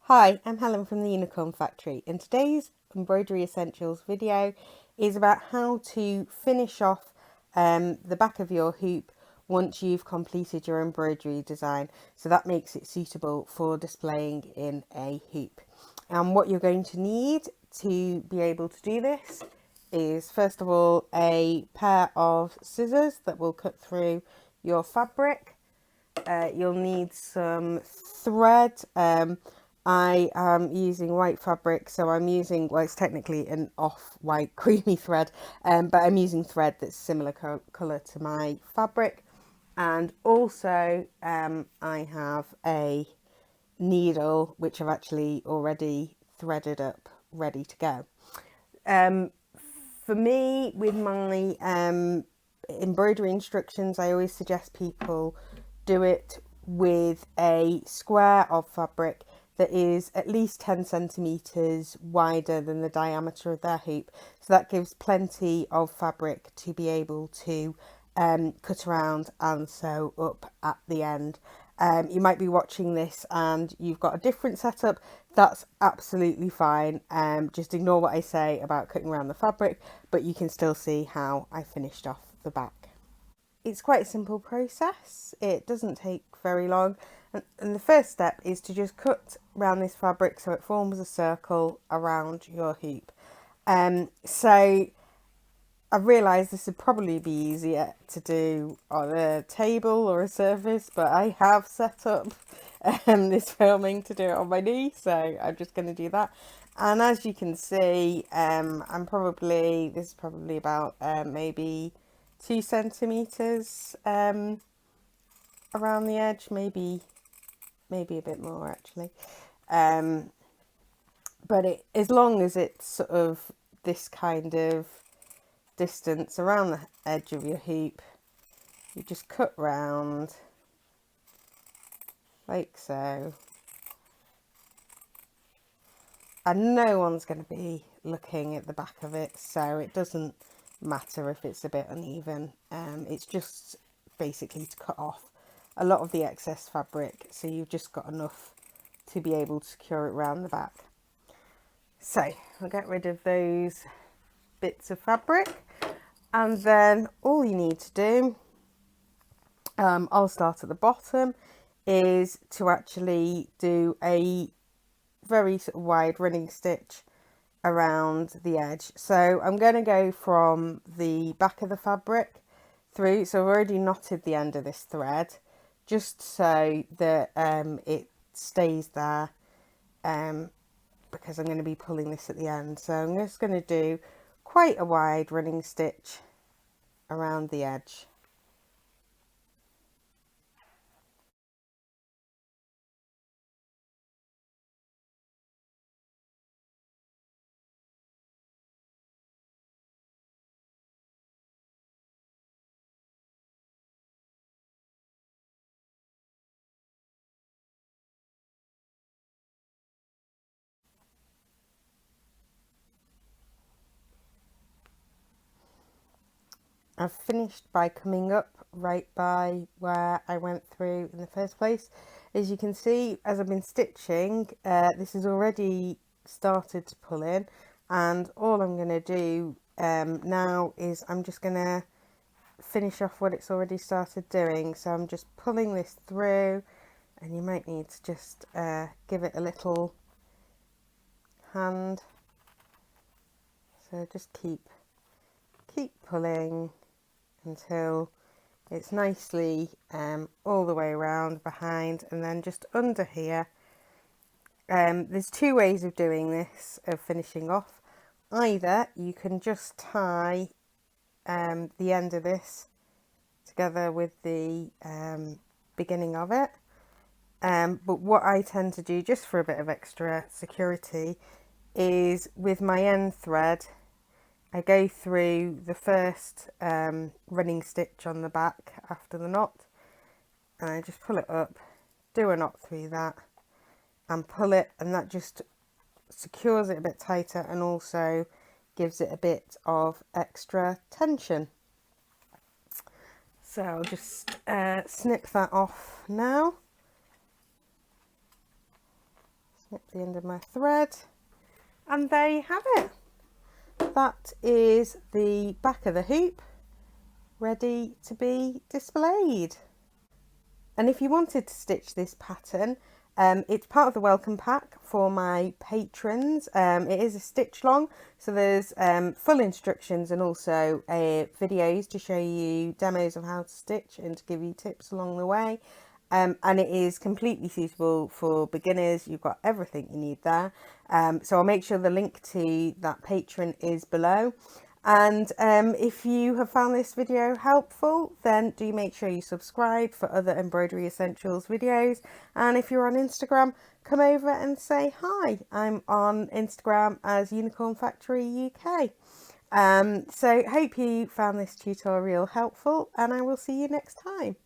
Hi, I'm Helen from the Unicorn Factory, and today's Embroidery Essentials video is about how to finish off the back of your hoop once you've completed your embroidery design, so that makes it suitable for displaying in a hoop. And what you're going to need to be able to do this is, first of all, a pair of scissors that will cut through your fabric. You'll need some thread. I am using white fabric, so I'm using, well, it's technically an off-white creamy thread, but I'm using thread that's similar colour to my fabric. And also I have a needle, which I've actually already threaded up, ready to go. For me, with my embroidery instructions, I always suggest people do it with a square of fabric that is at least 10 centimetres wider than the diameter of their hoop. So that gives plenty of fabric to be able to cut around and sew up at the end. You might be watching this and you've got a different setup. That's absolutely fine. Just ignore what I say about cutting around the fabric, but you can still see how I finished off the back. It's quite a simple process. It doesn't take very long. And the first step is to just cut around this fabric so it forms a circle around your hoop. So I've realised this would probably be easier to do on a table or a surface, but I have set up this filming to do it on my knee, so I'm just going to do that. And as you can see, this is probably about maybe 2 centimetres around the edge, maybe a bit more actually. But as long as it's sort of this kind of distance around the edge of your hoop, you just cut round like so, and no one's going to be looking at the back of it, so it doesn't matter if it's a bit uneven. It's just basically to cut off a lot of the excess fabric, so you've just got enough to be able to secure it around the back. So I'll get rid of those bits of fabric, and then all you need to do, I'll start at the bottom, is to actually do a very sort of wide running stitch around the edge. So I'm going to go from the back of the fabric through, so I've already knotted the end of this thread just so that it stays there, because I'm going to be pulling this at the end. So I'm just going to do quite a wide running stitch around the edge. I've finished by coming up right by where I went through in the first place. As you can see, as I've been stitching, this has already started to pull in, and all I'm going to do now is I'm just going to finish off what it's already started doing. So I'm just pulling this through, and you might need to just give it a little hand. So just keep pulling until it's nicely all the way around behind, and then just under here. There's two ways of doing this, of finishing off. Either you can just tie the end of this together with the beginning of it, but what I tend to do, just for a bit of extra security, is with my end thread I go through the first running stitch on the back after the knot, and I just pull it up, do a knot through that and pull it, and that just secures it a bit tighter and also gives it a bit of extra tension. So I'll just snip that off now. At the end of my thread, and there you have it. That is the back of the hoop ready to be displayed. And if you wanted to stitch this pattern, it's part of the welcome pack for my patrons. It is a stitch long, so there's full instructions and also videos to show you demos of how to stitch and to give you tips along the way. And it is completely suitable for beginners. You've got everything you need there. So I'll make sure the link to that patron is below. And if you have found this video helpful, then do make sure you subscribe for other Embroidery Essentials videos. And if you're on Instagram, come over and say hi. I'm on Instagram as Unicorn Factory UK. So hope you found this tutorial helpful, and I will see you next time.